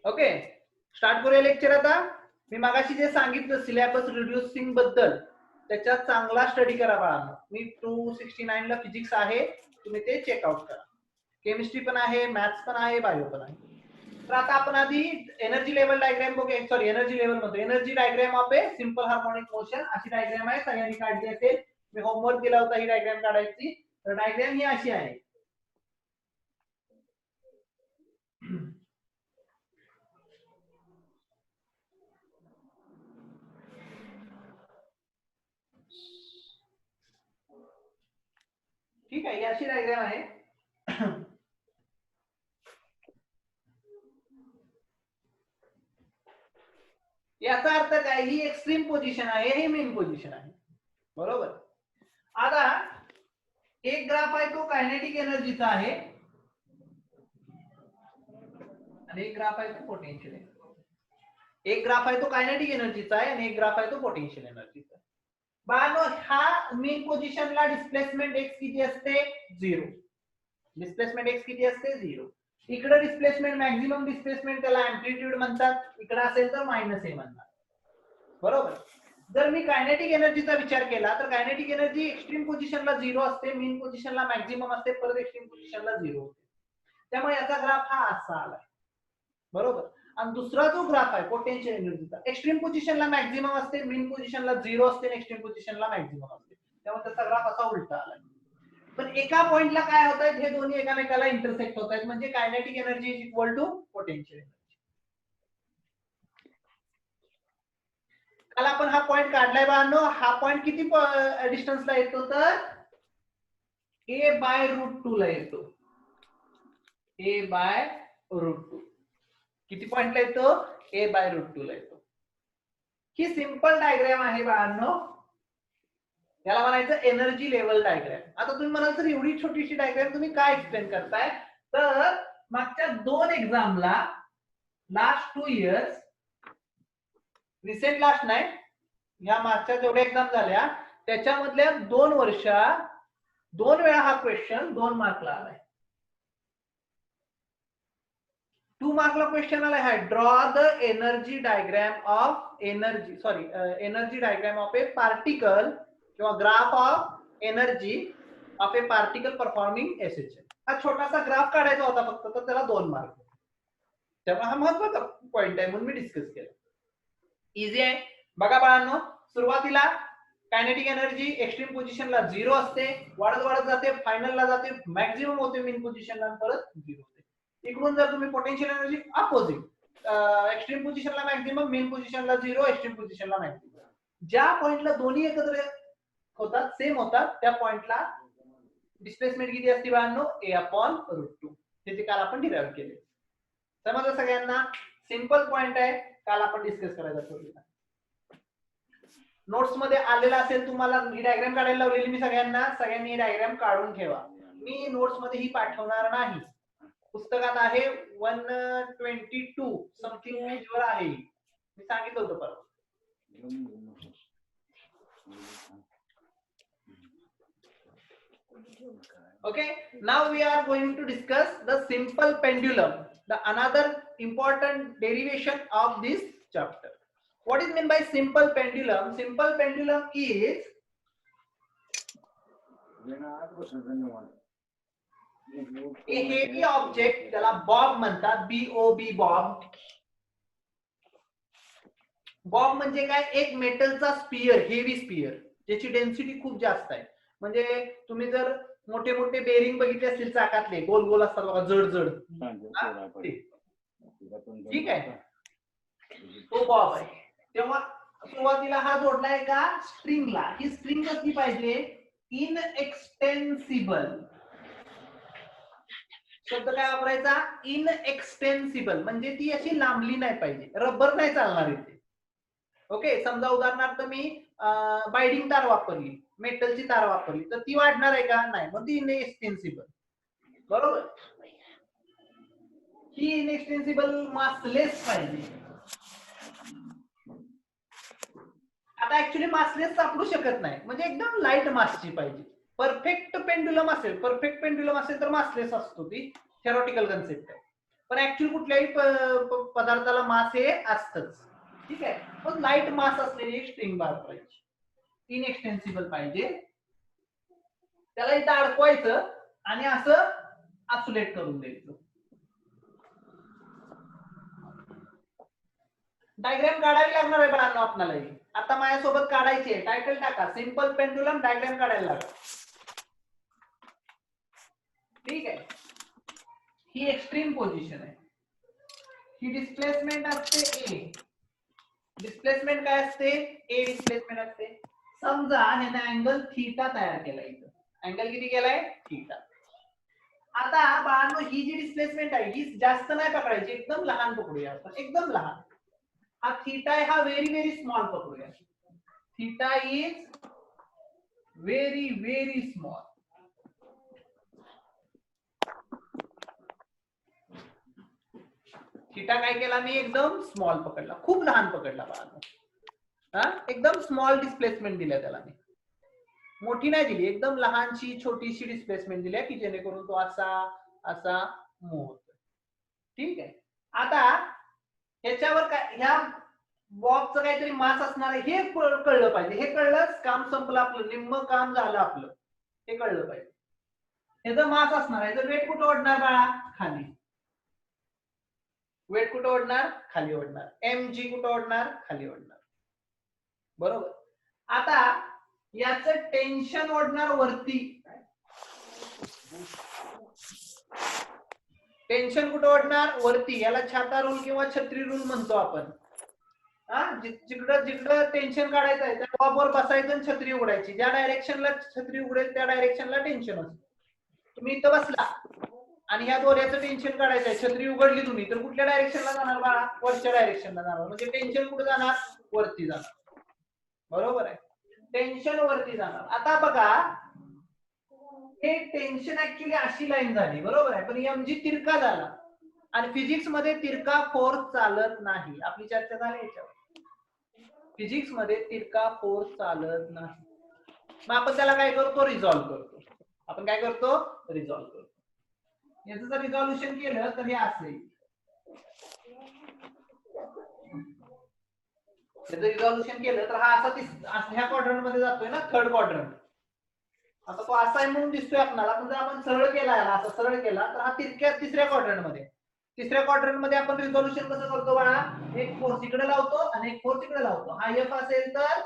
Okay, start करूया lecture. आता मी मागाशी जे सांगितलं सिलेबस रिड्युसिंग बद्दल, त्याच्यात चांगला स्टडी करा बाळांनो. मी 269 ला फिजिक्स आहे, तुम्ही ते चेकआउट करा. केमिस्ट्री पण आहे, मॅथ्स पण आहे, बायो पण आहे. तर आता आपण आधी एनर्जी लेवल डायग्राम बघूया. सॉरी, एनर्जी लेवल मध्ये energy diagram of a simple harmonic motion अशी डायग्राम आहे, सगळ्यांनी काढली असेल. मी होमवर्क दिला होता ही डायग्राम काढायची. तर डायग्राम ही अशी आहे. ठीक आहे, ही अशी डायग्राम आहे. याचा अर्थ काय, ही एक्स्ट्रीम पोझिशन आहे, ही मेन पोझिशन आहे. बरोबर. आता एक ग्राफ आहे तो कायनेटिक एनर्जीचा आहे आणि एक ग्राफ आहे तो पोटेन्शियल एनर्जी. एक ग्राफ आहे तो कायनेटिक एनर्जीचा आहे आणि एक ग्राफ आहे तो पोटेन्शियल एनर्जीचा. बाळांनो, हा मेन पोझिशनला डिस्प्लेसमेंट एक्स किती असते? 0. डिस्प्लेसमेंट एक्स किती असते? 0. इकडे डिस्प्लेसमेंट मॅक्झिमम डिस्प्लेसमेंट त्याला अँप्लिट्यूड म्हणतात, इकडे असेल तर -a म्हणतात. बरोबर. जर मी कायनेटिक एनर्जीचा विचार केला तर कायनेटिक एनर्जी एक्स्ट्रीम पोझिशनला 0 असते, मेन पोझिशनला मॅक्झिमम असते, परत एक्स्ट्रीम पोझिशनला 0 असते. त्यामुळे याचा ग्राफ हा असा आलाय. बरोबर. आणि दुसरा जो ग्राफ आहे पोटेन्शियल एनर्जीचा, एक्स्ट्रीम पोझिशनला मॅक्झिमम असते, मेन पोझिशनला 0 असते आणि एक्स्ट्रीम पोझिशनला मॅक्झिमम असते. त्यामुळे त्याचा ग्राफ असा उलटा आलाय. पण एका पॉइंटला काय होत आहे, हे दोन्ही एकामेकाला इंटरसेक्ट होत आहेत, म्हणजे kinetic energy is equal to potential energy. काल आपण हा पॉइंट काढलाय बाळांनो. हा पॉइंट किती डिस्टन्सला येतो तर a/√2 ला येतो. a/√2 किती पॉइंटला येतो? a/√2 ला येतो. ही सिंपल डायग्राम आहे बाळांनो, याला म्हणायचं एनर्जी लेवल डायग्राम. आता तुम्ही म्हणाल तर एवढी छोटीशी डायग्राम तुम्ही काय एक्सप्लेन करताय? तर मागच्या 2 एक्झामला, लास्ट 2 इयर्स, रिसेंट लास्ट नाही, या मागच्या जेवढ्या एक्झाम झाल्या त्याच्यामधल्या 2 वर्षात 2 वेळा हा क्वेश्चन 2 मार्कला आलाय. 2 मार्कला क्वेश्चन आलाय हा. Draw the energy diagram of energy diagram of a particle किंवा graph of energy of a particle performing SHM. हा छोटासा ग्राफ काढायचा होता फक्त, तर त्याला 2 मार्क. त्यामुळे हा महत्वाचा पॉइंट आहे म्हणून मी डिस्कस केला. इझी आहे. बघा बाळांनो, सुरुवातीला कायनेटिक एनर्जी एक्स्ट्रीम पोझिशनला 0 असते, वाढत वाढत जाते, फायनलला जाते, मॅक्झिमम होते मेन पोझिशनला, परत 0 होते. इकडून जर तुम्ही पोटेन्शियल एनर्जी अपोजिट, एक्स्ट्रीम पोझिशनला मॅक्झिमम, मेन पोझिशनला 0, एक्स्ट्रीम पोझिशनला मॅक्झिमम. ज्या पॉइंटला दोन्ही एकत्र होतात, सेम होतात, त्या पॉइंटला डिस्प्लेसमेंट किती असते बाळांनो? a/√2. ते काल आपण डिराइव्ह केले. समजलं सगळ्यांना? सिंपल पॉइंट आहे, काल आपण डिस्कस करायचा ठरवलेला. नोट्स मध्ये आलेला असेल, तुम्हाला ही डायग्राम काढायला लावलेली मी सगळ्यांनी ही डायग्राम काढून ठेवा. मी नोट्स मध्ये ही पाठवणार नाही, पुस्तकात आहे 122 समथिंग पेजवर आहे, मी सांगितलं होतं परवा. Okay, now we are going to discuss the simple pendulum, the another important derivation of this chapter. What is meant by simple pendulum? Simple pendulum is a heavy object, त्याला बॉब म्हणतात, BOB Bob. Bob म्हणजे काय? एक मेटलचा sphere, heavy sphere, ज्याची density खूप जास्त आहे. म्हणजे तुम्ही जर मोठे मोठे बेरिंग बघितले असतील चाकातले, गोल गोल असतात बघा, जड जड, ठीक आहे, तो बॉब आहे. तेव्हा सुरुवातीला हा जोडलाय का स्ट्रिंगला. ही स्ट्रिंग कसली पाहिजे? इनएक्सटेन्सिबल. शब्द काय वापरायचा? इनएक्सटेन्सिबल, म्हणजे ती अशी लांबली नाही पाहिजे, रबर नाही चालणार इथे. ओके, समजा उदाहरणार्थ मी बाइंडिंग तार वापरली, मेटलची तार वापरली, तर ती वाढणार आहे का? नाही, मग ती इनएक्सटेन्सिबल. बरोबर. ही इनएक्सटेन्सिबल मासलेस पाहिजे. आता ऍक्च्युली मासलेस सापडू शकत नाही, म्हणजे एकदम लाईट मासची पाहिजे. परफेक्ट पेंडुलम असेल तर मासलेस असतो, ती थेरॉटिकल कन्सेप्ट आहे. पण ऍक्च्युअली कुठल्याही पदार्थाला मास हे असतच. ठीक आहे, मग लाईट मास असलेली एक स्ट्रिंग बार पाहिजे, इनएक्सटेन्सिबल पाहिजे. त्याला इथं अडकवायचं आणि असं आसुलेट करून द्यायचं. डायग्राम काढावी लागणार आहे बाळांनो आपल्याला. आता माझ्यासोबत काढायची आहे. टायटल टाका, सिंपल पेंडुलम डायग्राम काढायला लागेल. ठीक आहे, ही एक्स्ट्रीम पोझिशन आहे. ही डिस्प्लेसमेंट असते ए. डिस्प्लेसमेंट काय असते? ए डिस्प्लेसमेंट असते. समजा ह्याने अँगल थीटा तयार केला. इथं अँगल किती केलाय? थीटा. आता बाळांनो ही जी डिस्प्लेसमेंट आहे ही जास्त नाही पकडायची, एकदम लहान पकडूया आपण, एकदम लहान. हा थीटा आहे, हा व्हेरी व्हेरी स्मॉल पकडूया. Theta is very very small. Theta काय केला मी? एकदम स्मॉल पकडला, खूप लहान पकडला बाळांनो. हा, एकदम स्मॉल डिस्प्लेसमेंट दिल्या त्याला मी, मोठी नाही दिली, एकदम लहानशी छोटीशी डिस्प्लेसमेंट दिली की जेणेकरून तो असा असा मूव्ह होतो. ठीक आहे, आता ह्याच्यावर काय, ह्या बॉक्सचं काहीतरी मास असणार आहे हे कळलं पाहिजे. हे कळलंच काम संपलं आपलं, निम्म काम झालं आपलं, हे कळलं पाहिजे. ह्याचं मास असणार आहे. वेट कुठं ओढणार बाळा? खाली. वेट कुठं ओढणार? खाली ओढणार. mg कुठं ओढणार? खाली ओढणार. बरोबर. आता याचं टेन्शन ओढणार वरती. टेन्शन कुठं ओढणार? वरती. याला छाता रूल किंवा छत्री रूल म्हणतो आपण. जिकडं जिकडं टेन्शन काढायचं आहे त्या बॉबवर बसायचं आणि छत्री उघडायची. ज्या डायरेक्शनला छत्री उघडेल त्या डायरेक्शनला टेन्शन असतं. तुम्ही इथं बसला आणि ह्या दोऱ्याचं टेन्शन काढायचं आहे, छत्री उघडली तुम्ही, तर कुठल्या डायरेक्शनला जाणार बाळा? वरच्या डायरेक्शनला जाणार. म्हणजे टेन्शन कुठे जाणार? वरती जाणार. बरोबर आहे, टेन्शन वरती जाणार. आता बघा हे टेन्शन ऍक्च्युली अशी लाईन झाली, बरोबर आहे, पण mg तिरका झाला आणि फिजिक्स मध्ये तिरका फोर्स चालत नाही. आपली चर्चा झाली याच्यावर. फिजिक्स मध्ये तिरका फोर्स चालत नाही. मग आपण त्याला काय करतो? रिझॉल्व्ह करतो. आपण काय करतो? रिझॉल्व्ह करतो. याचं जर रिझॉल्युशन केलं तर हे असेल. त्याचं रिझॉल्युशन केलं तर हा असा ह्या क्वाड्रंट मध्ये जातोय ना, थर्ड क्वाड्रंट. आता तो असा आहे म्हणून दिसतोय आपल्याला, पण जर आपण सरळ केला याला, असा सरळ केला तर हा तिसऱ्या क्वाड्रंट मध्ये. तिसऱ्या क्वाड्रंट मध्ये आपण रिझॉल्युशन कसं करतो बाळा? एक फोर्स इकडे लावतो आणि एक फोर्स इकडे लावतो. हा एफ असेल तर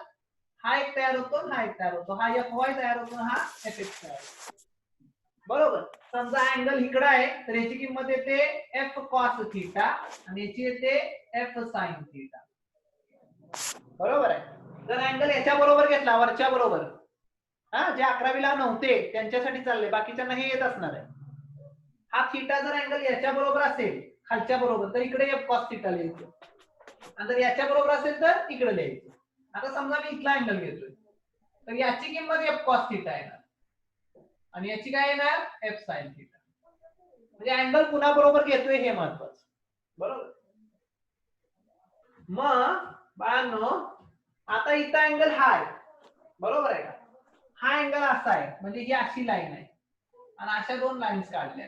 हा एक तयार होतो, हा एक तयार होतो. हा एफ वाय तयार होतो, हा एफ एक्स तयार होतो. बरोबर. समजा अँगल इकडे आहे तर याची किंमत येते एफ कॉस थीटा आणि याची येते एफ साइन थीटा. बरोबर आहे. जर अँगल याच्या बरोबर घेतला, वरच्या बरोबर, जे 11वीला नव्हते त्यांच्यासाठी चालले, बाकीच्यांना हे येत असणार आहे. हा थीटा जर अँगल याच्या बरोबर असेल, खालच्या बरोबर, तर इकडे एफ कॉस थीटा लिहायचं. आणि जर याच्या बरोबर असेल तर इकडे लिहायचं. आता समजा मी इथला अँगल घेतोय तर याची किंमत एफ कॉस थीटा येणार आणि याची काय येणार? F sine theta. म्हणजे अँगल पुन्हा बरोबर घेतोय हे महत्वाचं. बरोबर. मग बाळांनो आता इथं अँगल हा आहे, बरोबर आहे का? हा अँगल असा आहे, म्हणजे ही अशी लाईन आहे आणि अशा दोन लाईन्स काढल्या.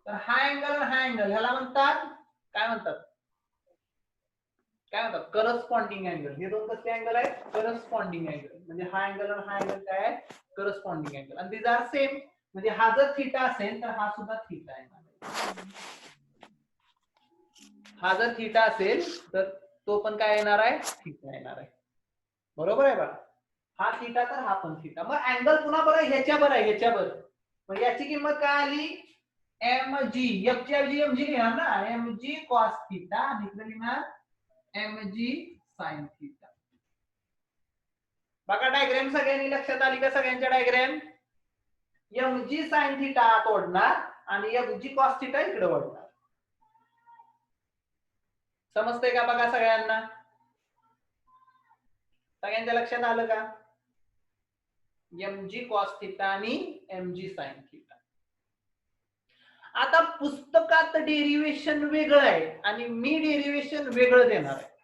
तर हा अँगल आणि हा अँगल ह्याला म्हणतात काय म्हणतात? काय म्हणतात? Corresponding angle. हे दोन कसले अँगल आहेत? Corresponding angle. म्हणजे हा अँगल आणि हा अँगल काय आहे? Corresponding angle. आणि दीज आर सेम. म्हणजे हा जर थीटा असेल तर हा सुद्धा थीटा आहे. हा जर थीटा असेल तर तो पण काय येणार आहे? थीटा येणार आहे. बरोबर आहे बघा. हा थीटा तर हा पण थीटा. मग अँगल पुन्हा बरं ह्याच्यावर आहे, ह्याच्यावर. मग याची किंमत काय आली? mg. f ची ऐवजी mg लिहिणार ना, mg cos थीटा आणि इकडे लिहिणार mg sin थीटा. बघा डायग्राम सगळ्यांनी लक्षात आली का? सगळ्यांच्या डायग्राम. mg sin थीटा तोडणार आणि mg cos थीटा इकडे ओढणार. समजतंय का बघा सगळ्यांना? सगळ्यांच्या लक्षात आलं का? mg cos थीटा आणि mg sin थीटा. आता पुस्तकात डेरिवेशन वेगळं आहे आणि मी डेरिवेशन वेगळं देणार आहे.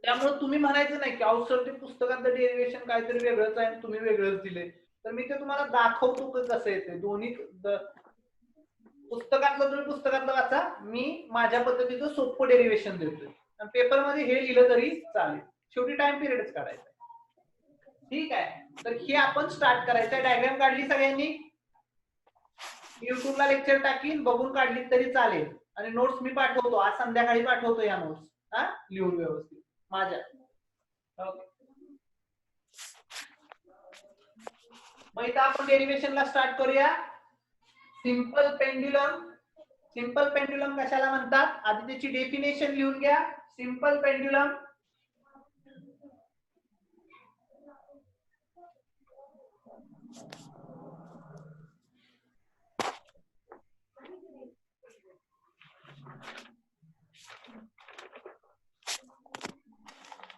त्यामुळे तुम्ही म्हणायचं नाही की अहो सर ते पुस्तकातलं डेरिवेशन काहीतरी वेगळंच आहे, तुम्ही वेगळंच दिले. तर मी ते तुम्हाला दाखवतो कसं येते. दोन्ही पुस्तकातलं तुम्ही पुस्तकातलं वाचा, मी माझ्या पद्धतीचं सोपं डेरिव्हेशन देतोय. आणि पेपर मध्ये हे लिहिलं तरी चालेल, शेवटी टाइम पिरियडच काढायचा. ठीक आहे, तर हे आपण स्टार्ट करायचं. डायग्राम काढली सगळ्यांनी? युट्यूबला लेक्चर टाकीन, बघून काढली तरी चालेल. आणि नोट्स मी पाठवतो, आज संध्याकाळी पाठवतो या नोट्स, हा लिहून व्यवस्थित माझ्या. ओके, मग इथं आपण डेरिव्हेशनला स्टार्ट करूया. Simple pendulum. सिंपल पेंड्युलम कशाला म्हणतात? आधी त्याची डेफिनेशन लिहून घ्या. सिंपल पेंड्युलम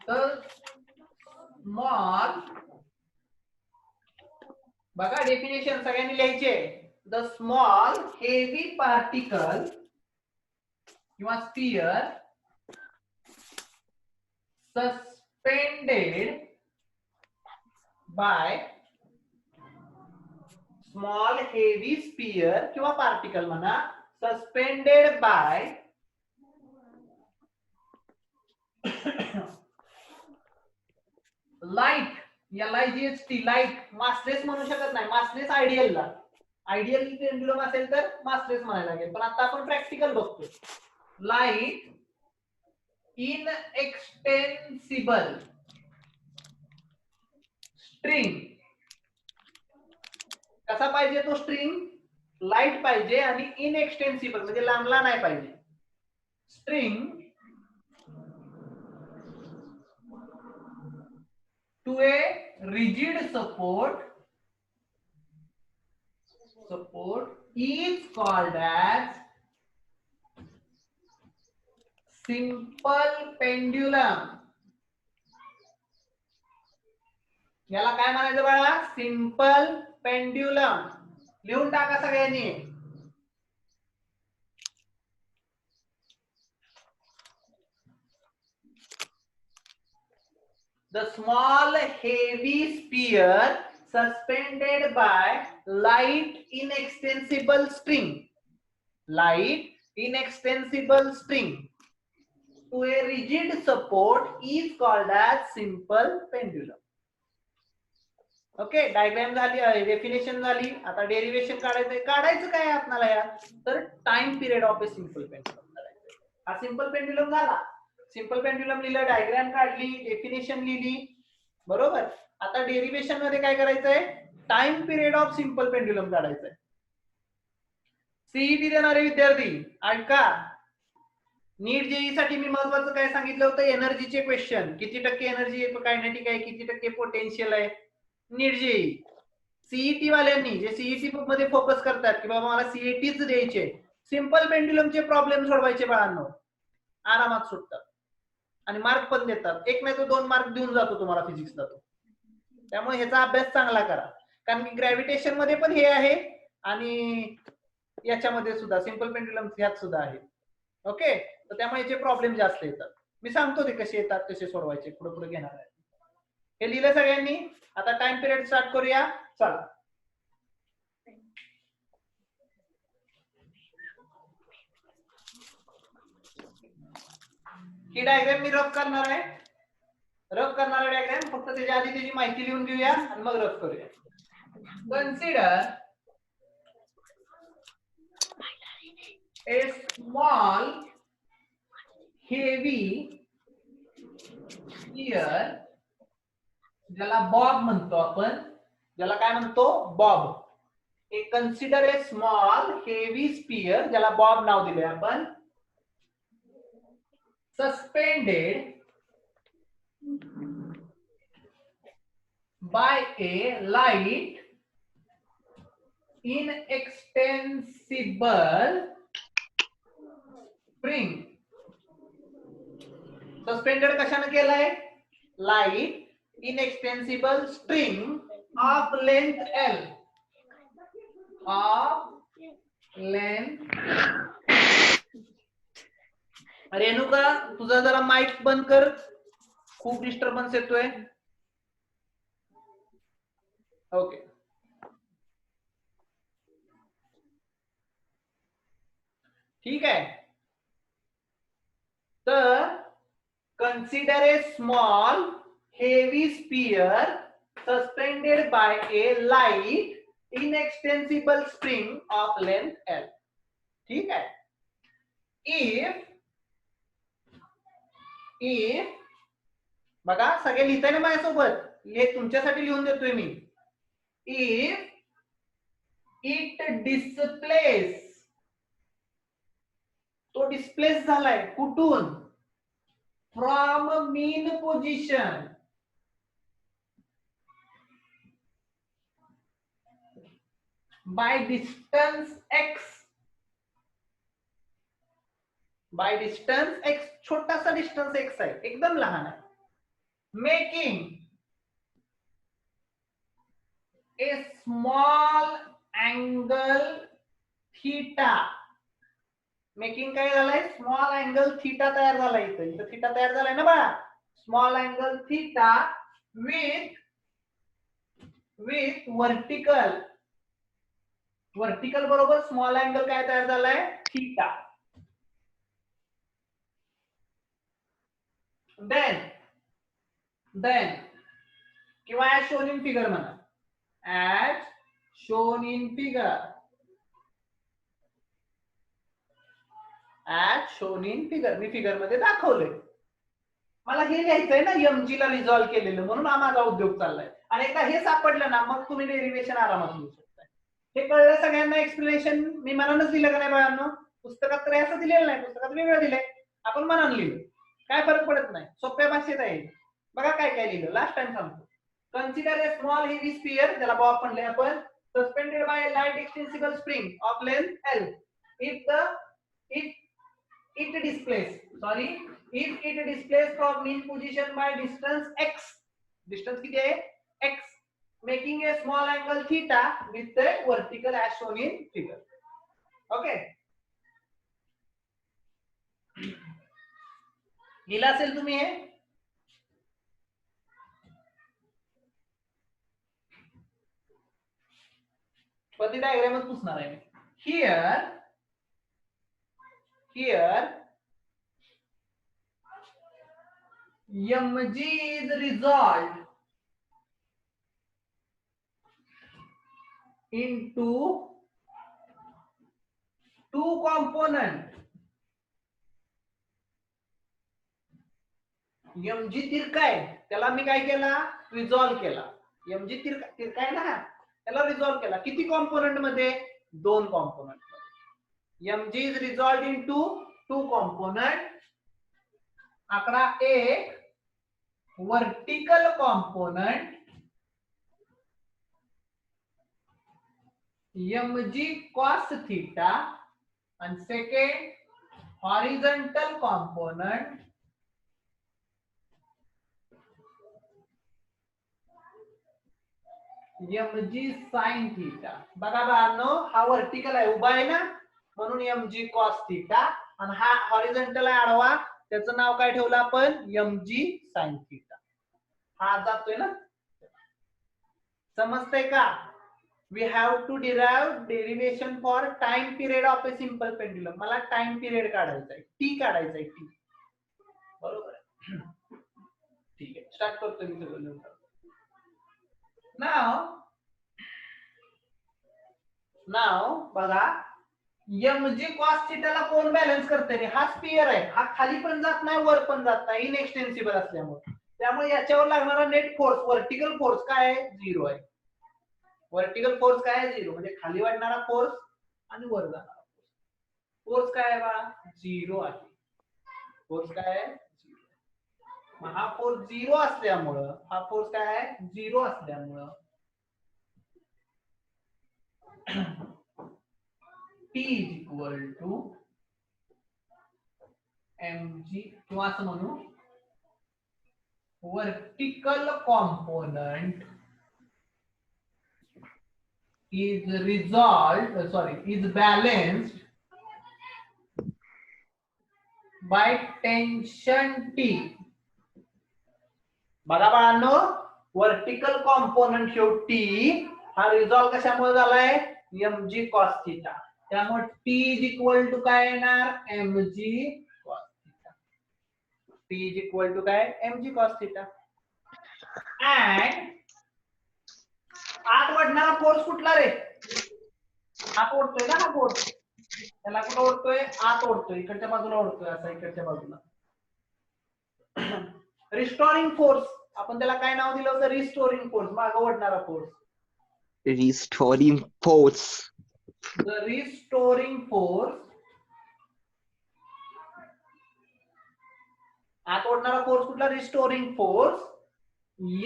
तर स्मॉल, बघा डेफिनेशन सगळ्यांनी लिहायचे. द स्मॉल हेवी पार्टिकल किंवा sphere suspended bye, small heavy sphere किंवा पार्टिकल म्हणा, suspended bye light, LIGHT light. Massless म्हणू शकत नाही, मासलेस आयडियलला. आयडियल पेंडुलम असेल तर मासलेस म्हणायला लागेल, पण आता आपण प्रॅक्टिकल बघतोय. Light inextensible string. कसा पाहिजे तो स्ट्रिंग? लाईट पाहिजे आणि इनएक्सटेन्सिबल म्हणजे लांबला नाही पाहिजे. String to a rigid support is called as simple pendulum. याला काय म्हणायचं बाळा? Simple pendulum. लिहून टाका सगळ्यांनी. The small heavy sphere suspended by light inextensible string. Light inextensible string to a rigid support is called as simple pendulum. Okay, diagram झाली, definition झाली. आता डेरिव्हेशन काढायचं काय आपल्याला यार? तर time period of a simple pendulum काढायचं. हा सिंपल पेंड्युलम झाला. सिंपल पेंड्युलम लिहिलं, डायग्राम काढली, डेफिनेशन लिहिली, बरोबर. आता डेरिव्हेशन मध्ये काय करायचंय? Time period of simple pendulum काढायचंय. सीईटी देणारे विद्यार्थी ऐका, नीट जेई साठी मी महत्वाचं काय सांगितलं होतं? एनर्जीचे क्वेश्चन. किती टक्के एनर्जी कायनेटिक आहे, किती टक्के पोटेन्शियल आहे. नीट जेई सीईटी वाल्यांनी जे सीईटी मध्ये फोकस करतात की बाबा मला सीईटीच द्यायचे, सिंपल पेंड्युलमचे प्रॉब्लेम सोडवायचे बाळांनो, आरामात सुटतात आणि मार्क पण देतात. एक नाही तर 2 मार्क देऊन जातो तुम्हाला फिजिक्सला तो. त्यामुळे ह्याचा अभ्यास चांगला करा, कारण की ग्रॅव्हिटेशन मध्ये पण हे आहे आणि याच्यामध्ये सुद्धा सिंपल पेंड्युलम ह्यात सुद्धा आहे. ओके, तर त्यामुळे याचे प्रॉब्लेम जास्त येतात. मी सांगतो ते कसे येतात, कसे सोडवायचे, पुढे पुढे घेणार आहे. हे लिहिलं सगळ्यांनी? आता टाइम पिरियड स्टार्ट करूया. चला, ही डायग्राम मी रफ करणार आहे. रफ करणार आहे डायग्राम, फक्त त्याच्या आधी त्याची माहिती लिहून घेऊया आणि मग रफ करूया. Consider a small heavy sphere, ज्याला बॉब म्हणतो आपण, ज्याला काय म्हणतो? बॉब. एक consider a small heavy sphere, ज्याला बॉब नाव दिले आपण, suspended by a light inextensible spring. Suspended कशाने केलाय? Light inextensible string of length L. Of length. Renuka, तुझा जरा माइक बंद कर, खूप डिस्टर्बन्स येतोय. ओके, ठीक आहे. तर consider a small heavy sphere suspended by a light inextensible spring of length L. ठीक आहे. if बघा सगळे लिहिताय ना माझ्यासोबत, तुमच्यासाठी लिहून देतोय मी. if it displays, तो डिस्प्लेस झालाय कुठून? From mean position by distance x, by distance x, छोटासा डिस्टन्स x आहे, एकदम लहान आहे. Making a small angle theta, making काय झालंय? स्मॉल अँगल थीटा तयार झालाय. इथं थीटा तयार झालाय ना बाळा. Small angle theta with vertical, vertical बरोबर स्मॉल अँगल काय तयार झालाय? थीटा. देन किंवा ऍज शोन इन फिगर म्हणा, as shown in figure, as shown in figure, me figure मध्ये दाखवलंय. मला हे लिहायचंय ना mg ला रिझॉल्व्ह केलेलं, म्हणून हा माझा उद्योग चाललाय. आणि एकदा हे सापडलं ना मग तुम्ही डेरिव्हेशन आरामात लिहू शकताय. हे कळलं सगळ्यांना? एक्सप्लेनेशन मी मनानच दिलं का नाही बाळांनो? पुस्तकात तर असं दिलेलं नाही, पुस्तकात वेगळं दिलंय, आपण मनानं लिहिलं, काय फरक पडत नाही, सोप्या भाषेत आहे. बघा काय काय लिहिलं, लास्ट टाइम सांगतो. Consider a small heavy sphere, त्याला बॉब म्हणले आपण, suspended by a light extensible spring of length L. If it displays from mean position by distance x, distance किती आहे? x, making a small angle theta with the vertical as shown in figure. Okay, लिहिलं असेल तुम्ही हे? पती डायग्रामच पुसणार आहे मी. Here mg is resolved into two component. mg तिरका आहे, त्याला मी काय केला? रिझॉल्व्ह केला. mg तिरका आहे ना, त्याला रिझॉल्व्ह केला. किती कॉम्पोनंट मध्ये? दोन कॉम्पोनंट मध्ये. mg is resolved into two component. आकडा एक vertical component mg cos theta and second horizontal component mg sin theta. बघा बाळांनो, हा वर्टिकल आहे, उभा आहे ना, म्हणून mg cos theta, आणि हा हॉरिझॉन्टल आहे, आडवा, त्याचं नाव काय ठेवलं आपण? mg sin theta. हा जातोय ना, समजतंय का? We have to derive derivation for time period of a simple pendulum. मला टाइम पिरियड काढायचा आहे, टी काढायचा आहे, टी. बरोबर आहे? ठीक आहे, स्टार्ट करतो मी सगळं. नाव बघा, mg cos theta ला कोण बॅलन्स करते रे? हा स्फियर आहे, हा खाली पण जात नाही, वर पण जात नाही, इनएक्सटेन्सिबल असल्यामुळे. त्यामुळे याच्यावर लागणारा नेट फोर्स, वर्टिकल फोर्स काय आहे? 0 आहे. वर्टिकल फोर्स काय आहे? 0. म्हणजे खाली वाढणारा फोर्स आणि वर जाणारा फोर्स काय आहे बा? 0 आहे. फोर्स काय आहे? 0. मग हा फोर्स 0 असल्यामुळं, हा फोर्स काय आहे? 0 असल्यामुळं T is equal to mg, किंवा असं म्हणू, vertical component is balanced by tension T. बघा बाळांनो, वर्टिकल कॉम्पोनंट शेवटी हा रिझॉल्व कशामुळे झालाय? mg cos theta. त्यामुळे टी इज इक्वल टू काय येणार mg cos theta. T is equal to काय mg cos थिटा. अँड आत वाढणारा फोर्स कुठला रे? आत ओढतोय ना हा फोर्स. त्याला कुठं ओढतोय? आत ओढतोय, इकडच्या बाजूला ओढतोय, असा इकडच्या बाजूला. रिस्टोरिंग फोर्स आपण त्याला काय नाव दिलं होतं? रिस्टोरिंग फोर्स, मागं ओढणारा force. Restoring force. The restoring force, आत ओढणारा फोर्स कुठला? Restoring force.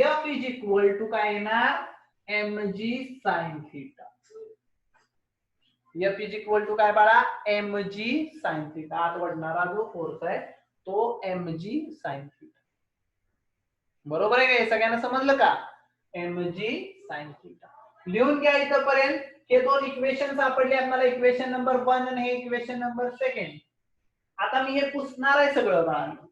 F is equal to काय येणार? mg sin theta. F is equal to काय बाळा? mg sin theta. आत ओढणारा जो फोर्स आहे तो mg sin थिटा. बरोबर आहे का? सगळ्यांना समजलं का? mg sin theta. लिहून घ्या इथपर्यंत. हे दोन इक्वेशन सापडले आपल्याला, इक्वेशन नंबर 1 आणि हे इक्वेशन नंबर 2. आता मी हे पुसणार आहे सगळं बाळांनो,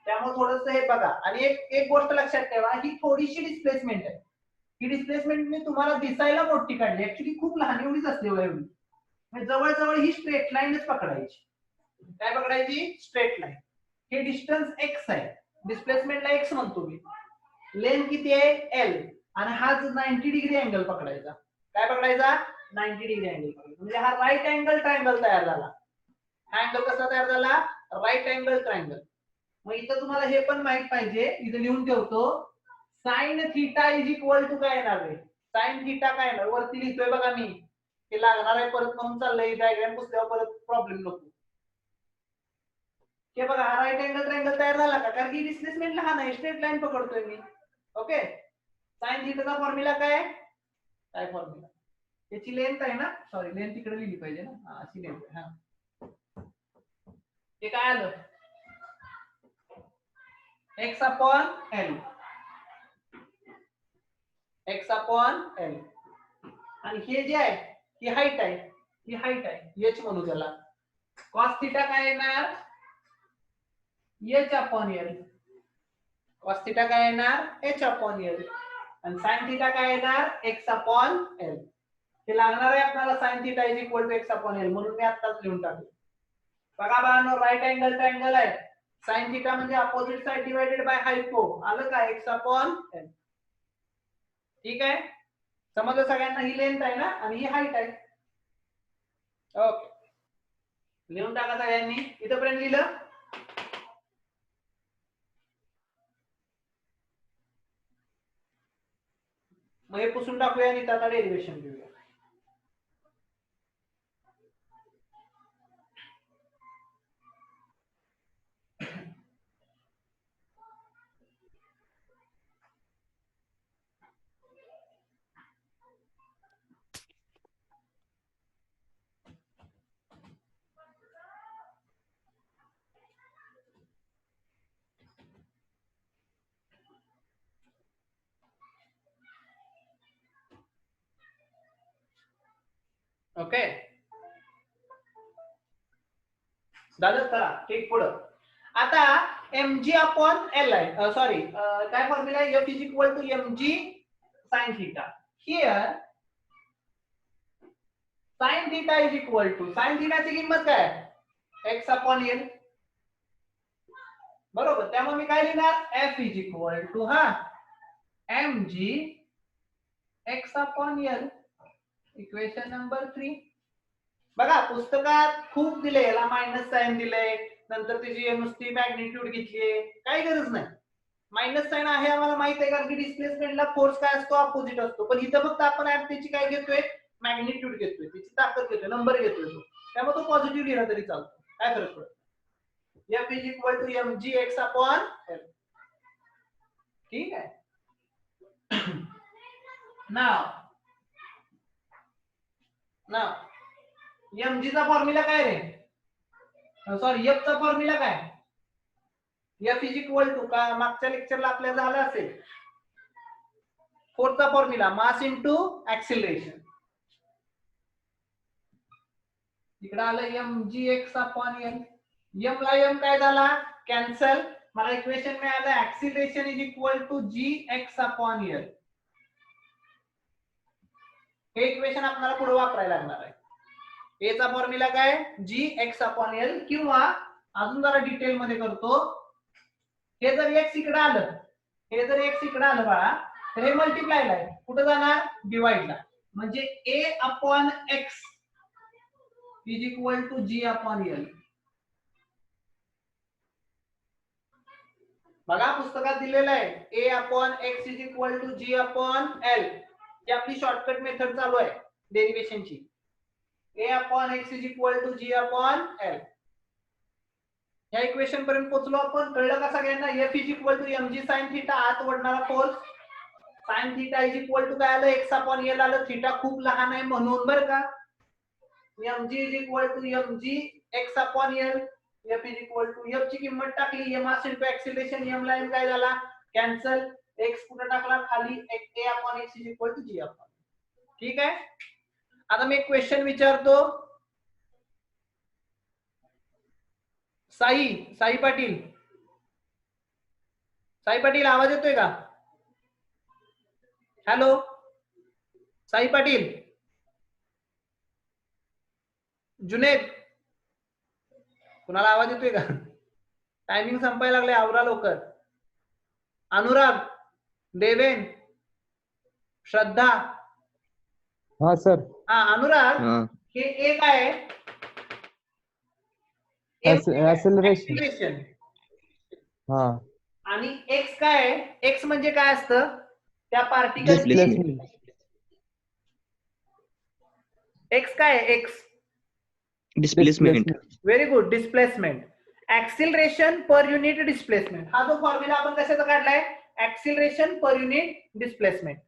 त्यामुळे थोडंसं हे बघा. आणि एक गोष्ट लक्षात ठेवा, ही थोडीशी डिस्प्लेसमेंट आहे. ही डिस्प्लेसमेंट मी तुम्हाला दिसायला मोठी काढली, ऍक्च्युली खूप लहान एवढीच असते एवढी. म्हणजे जवळजवळ ही स्ट्रेट लाईनच पकडायची. काय पकडायची? Straight line. हे डिस्टन्स x आहे, डिस्प्लेसमेंटला x म्हणतो मी. लेंथ किती आहे? l. आणि हा 90 डिग्री अँगल पकडायचा. काय पकडायचा? 90 डिग्री अँगल पकडायचा. म्हणजे हा राईट अँगल ट्रायंगल तयार झाला. हा अँगल कसा तयार झाला? Right angle triangle. मग इथं तुम्हाला हे पण माहित पाहिजे, इथं लिहून ठेवतो. Sine theta is equal to काय येणार आहे? साइन थिटा काय येणार? वरती लिहितोय बघा मी, हे लागणार आहे परत म्हणून चाललंय. डायग्राम पुसल्यावर परत प्रॉब्लेम नको. हे बघा, हा राईट अँगल ट्रायंगल तयार झाला का? कारण की डिस्प्लेसमेंट लहान आहे, स्ट्रेट लाईन पकडतोय मी. ओके. साइन थिटाचा फॉर्म्युला काय? काय फॉर्म्युला? याची लेंथ आहे ना, सॉरी लेंथ तिकडे लिहिली पाहिजे ना. हा, अशी लेंथ आहे. हा, हे काय आलं? x upon l. x upon l. आणि हे जे आहे ही हाईट आहे, ही हाईट आहे, h म्हणू त्याला. cos थिटा काय येणार? h upon l. cos theta काय येणार? h upon l. आणि sin थिटा काय येणार? x upon l. हे लागणार आहे आपल्याला sin theta is equal to x upon l, म्हणून मी आत्ताच लिहून टाकले. बघा बाळांनो, राईट अँगल ट्रायंगल आहे. sin थिटा म्हणजे opposite side divided by hypo. आलं का? x upon l. ठीक आहे, समजलं सगळ्यांना? ही लेंथ आहे ना आणि ही हाईट आहे. ओके, लिहून टाका सगळ्यांनी. इथपर्यंत लिहिलं? मग हे पुसून टाकूया आणि त्याचा डेरिवेशन घेऊया. ओके, झालं? चला ठीक, पुढं. आता mg अपॉन l आहे, सॉरी काय फॉर्म्युला आहे? f is equal to mg sin theta. Here sin theta is equal to, sin थिटाची किंमत काय? x upon l. बरोबर, त्यामुळे मी काय लिहिणार? f इज इक्वल टू हा mg x upon l. Equation number 3. बघा पुस्तकात खूप दिले, याला मायनस साइन दिलंय, नंतर त्याची नुसती मॅग्निट्यूड घेतलीये. काही गरज नाही. मायनस साइन आहे आम्हाला माहित आहे, कारण की डिस्प्लेसमेंटला फोर्स काय असतो? अपोजिट असतो. पण इथं फक्त आपण त्याची काय घेतोय? मॅग्निट्यूड घेतोय, त्याची ताकद घेतोय, नंबर घेतोय तो. त्यामुळे तो पॉझिटिव्ह लिहिला तरी चालतो, काय फरक पडत? f is equal to mg x upon l. ठीक आहे. नाव mg चा फॉर्म्युला काय रे? सॉरी, f चा फॉर्म्युला काय? f इज इक्वल टू का मागच्या लेक्चरला आपल्या झालं असेल, फोर्सचा फॉर्म्युला मास इनटू ऍक्सिलरेशन. इकडे आलं mg x upon l. m ला m काय झाला? कॅन्सल. मला इक्वेशन मिळालं acceleration is equal to g x upon l. हे इक्वेशन आपल्याला पुढे वापरायला लागणार आहे. ए चा फॉर्म्युला काय जी एक्स अपॉन एल, किंवा अजून जरा डिटेल मध्ये करतो, हे जर एक्स इकडे आलं, हे जर एक्स इकडे आलं बाळा, तर हे मल्टिप्लायला आहे, कुठं जाणार डिवाइडला, म्हणजे a upon x is equal to g upon l. बघा पुस्तकात दिलेलं आहे a upon x is equal to g upon l, ही आपली शॉर्टकट मेथड चालू आहे डेरिव्हेशनची. A upon x is equal to g upon l. या इक्वेशन पर्यंत पोहोचलो आपण. कळलं का सगळ्यांना? F is equal to M g sine theta, आत वळणारा force, sine theta is equal to काय आलं एक्स अपॉन एल आलं, थिटा खूप लहान आहे म्हणून बरं का. M G is equal to M G X upon L, F is equal to F ची किंमत टाकली, एम असेल टू एक्सिलेरेशन, एम लाईन काय झाला कॅन्सल, एक्स कुठे टाकला खाली, a upon x is equal to g upon. ठीक आहे. आता मी एक क्वेश्चन विचारतो. साई पाटील, साई पाटील आवाज येतोय का? हॅलो साई पाटील, जुनेद, कुणाला आवाज येतोय का? टायमिंग संपायला लागले, आवरा लवकर. अनुराग, देवेन, श्रद्धा. हाँ सर. हा अनुराग, हे एक आहे एक्सेलरेशन. हाँ. आणि एक्स काय आहे? एक्स म्हणजे काय असतं? त्या पार्टिकल डिस्प्लेसमेंट. एक्स काय आहे? X displacement. Very good, displacement. Acceleration per unit displacement, हा जो फॉर्म्युला आपण कशाचा काढलाय? Acceleration per unit displacement.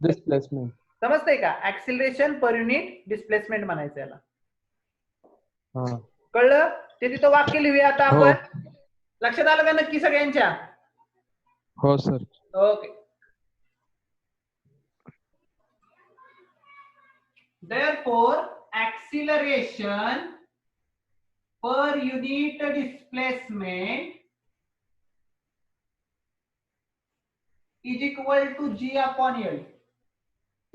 Displacement समजतंय का? ऍक्सिलरेशन पर युनिट डिस्प्लेसमेंट म्हणायचं याला. हाँ. कळलं? ते तिथं वाक्य लिहूया आता हो. आपण. लक्षात आलं का नक्की सगळ्यांच्या? हो sir. Okay. Therefore, acceleration per unit displacement is equal to g upon L.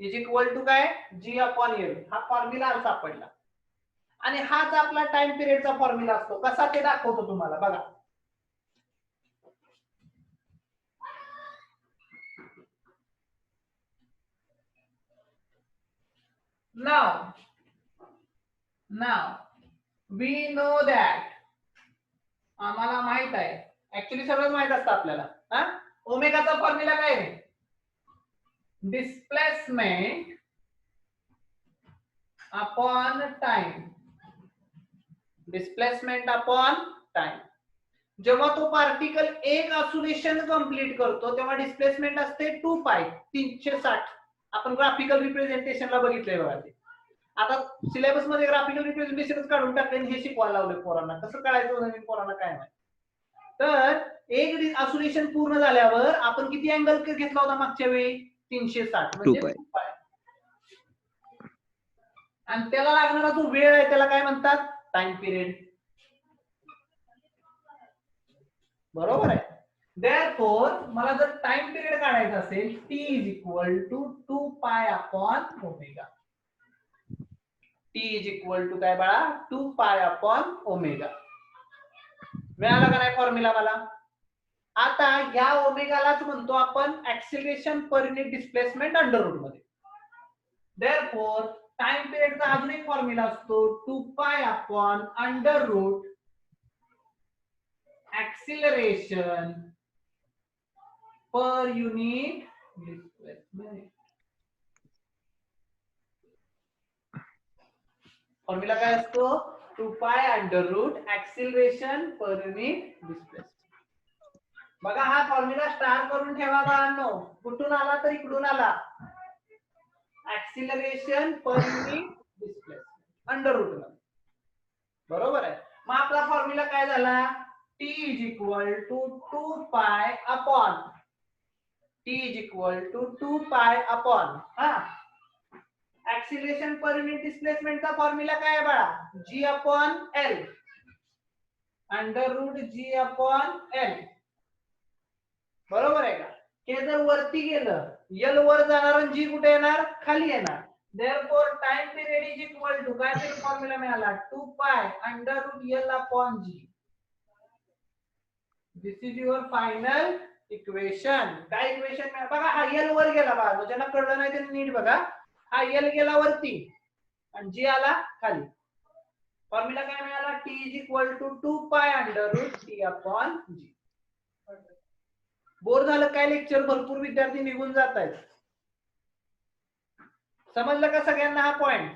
Is equal to काय? g upon L. हा फॉर्म्युला सापडला. आणि हाच आपला टाइम पिरियडचा फॉर्म्युला असतो. कसा ते दाखवतो तुम्हाला बघा. Now we know that, आम्हाला माहित आहे, ऍक्च्युली सगळं माहित असतं आपल्याला. हा, ओमेगाचा फॉर्म्युला काय आहे? Displacement upon time. Displacement upon time. जेव्हा तो पार्टिकल एक ऑसिलेशन कंप्लीट करतो तेव्हा डिस्प्लेसमेंट असते 2 पाय 360. आपण ग्राफिकल रिप्रेझेंटेशनला बघितलंय बघा ते. आता सिलेबस मध्ये ग्राफिकल रिप्रेझेंटेशनच काढून टाकले, हे शिकवायला लावले पोरांना. कसं कळायचं नवीन पोरांना काय नाही. तर एक ऑसिलेशन पूर्ण झाल्यावर आपण किती अँगल घेतला होता मागच्या वेळी? 360 म्हणजे 2 पाय. आणि त्याला लागणारा जो वेळ आहे त्याला काय म्हणतात? Time period. बरोबर आहे. Therefore, मला जर टाइम पिरियड काढायचा असेल, t is equal to 2 pi upon omega. t is equal to काय बाळा? 2 पाय अपॉन ओमेगा. मिळाला का नाही फॉर्म्युला मला? आता या ओमेगालाच म्हणतो आपण acceleration per unit displacement under root मध्ये. Therefore, टाइम पिरियडचा अजून एक फॉर्म्युला असतो 2 pi upon under root acceleration per unit displacement. Formula काय असतो? 2 pi under root acceleration per unit displacement. बघा हा फॉर्म्युला स्टार करून ठेवा बाळांनो. कुठून आला तर इकडून आला. acceleration per unit displacement under root मध्ये. बरोबर आहे. मग आपला फॉर्म्युला काय झाला? t is equal to 2 pi upon t is equal to 2 pi upon हा acceleration per unit displacement चा फॉर्म्युला काय आहे बाळा? g upon l under root g upon l. बरोबर आहे का? हे जर वरती गेलं l वर जाणार आणि g कुठे येणार? खाली येणार. therefore time period is equal to काय तरी फॉर्म्युला मिळाला 2 pi under root L upon G. This is your final equation. काय इक्वेशन बघा हा L वर गेला बघा ज्यांना कळलं नाही त्यांनी नीट बघा हा L गेला वरती आणि G आला खाली. फॉर्म्युला काय मिळाला T is equal to 2 pi under root T upon G. Bore झालं काय लेक्चर भरपूर विद्यार्थी निघून जात आहेत. समजलं का सगळ्यांना हा पॉइंट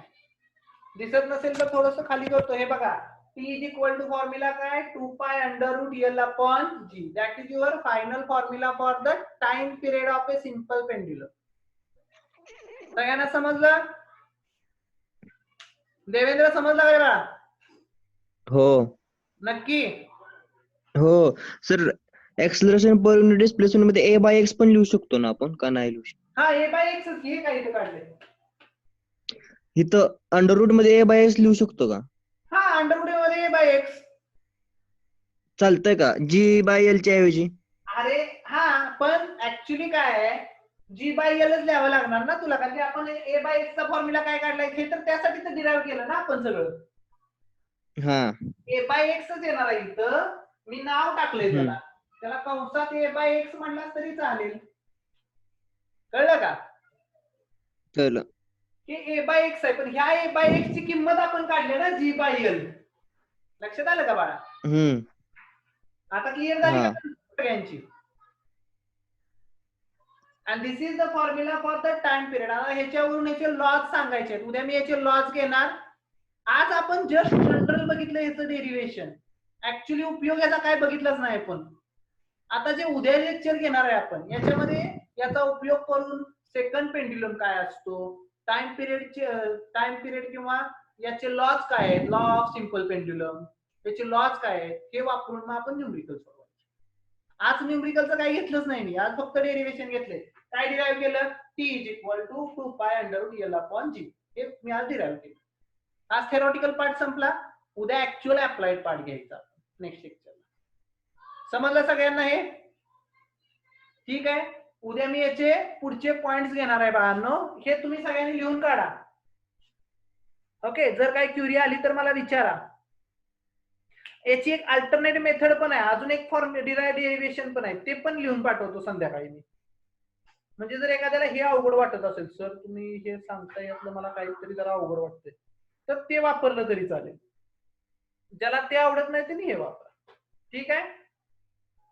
दिसत नसेल तर थोडस खाली करतो हे बघा T is equal to formula काय 2 pi under root L upon G. That is your final formula for the time period of a simple pendulum. सगळ्यांना समजलं? देवेंद्र समजलं का बघा? हो नक्की हो सर. एक्सलरेशन पर युनिट डिस्प्लेसमेंट मध्ये a बाय x पण लिहू शकतो ना आपण का नाही लिहू शकतो? हा a बाय x हे काय इथे काढले इथं अंडर रूट मध्ये a बाय x लिहू शकतो का? हा अंडर रूट मध्ये a बाय x चालतंय का g बाय l च्या ऐवजी? अरे हा पण ऍक्च्युली काय आहे g बाय l च लिहावं लागणार ना तुला कारण की आपण a बाय x चा फॉर्म्युला काय काढलाय हे तर त्यासाठी तर डिराइव्ह केलं ना आपण सगळं. हा a बाय x च येणार आहे इथं मी नाव टाकलंय त्याला कंसात a बाय x म्हणला तरी चालेल. कळलं का? कळलं. की a बाय x आहे पण ह्या a बाय x ची किंमत आपण काढली ना g बाय l. लक्षात आलं का बाळा? आता क्लिअर झाली का सगळ्यांची? and this is the formula for the time period. आता ह्याच्यावरून याचे लॉज सांगायचे आहेत. उद्या मी याचे लॉज घेणार. आज आपण जस्ट जनरल बघितलं याचं डेरिव्हेशन. ऍक्च्युली उपयोग याचा काय बघितलाच नाही आपण. आता जे उद्या लेक्चर घेणार आहे आपण याच्यामध्ये याचा उपयोग करून सेकंड पेंड्युलम काय असतो, टाइम पिरियड किंवा याचे लॉज काय आहेत, लॉ ऑफ सिंपल पेंड्युलम याचे लॉज काय आहेत हे वापरून मग आपण न्यूमरिकल सोडवायचे. आज न्यूमरिकलचं काही घेतलंच नाही मी, आज फक्त डेरिव्हेशन घेतले. काय डिराइव्ह केलं? T is equal to 2 pi under root L upon G. हे मी आज डिराइव्ह केलं. आज थेरॉटिकल पार्ट संपला. उद्या ऍक्च्युअल अप्लाइड पार्ट घ्यायचा नेक्स्ट लेक्चरला. समजलं सगळ्यांना हे? ठीक आहे. उद्या मी याचे पुढचे पॉइंट्स घेणार आहे बाळांनो. हे तुम्ही सगळ्यांनी लिहून काढा. ओके. जर काही क्युरी आली तर मला विचारा. याची एक अल्टरनेट मेथड पण आहे, अजून एक फॉर्म डेरिव्हेशन पण आहे, ते पण लिहून पाठवतो संध्याकाळी मी. म्हणजे जर एखाद्याला हे अवघड वाटत असेल सर तुम्ही हे सांगता यातलं मला काहीतरी जरा अवघड वाटतंय तर ते वापरलं तरी चालेल. ज्याला ते आवडत नाही त्यांनी हे वापरा. ठीक आहे.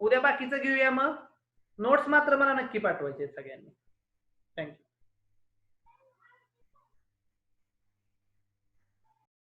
उद्या बाकीचं घेऊया. मग नोट्स मात्र मला नक्की पाठवायचे सगळ्यांनी. थँक्यू.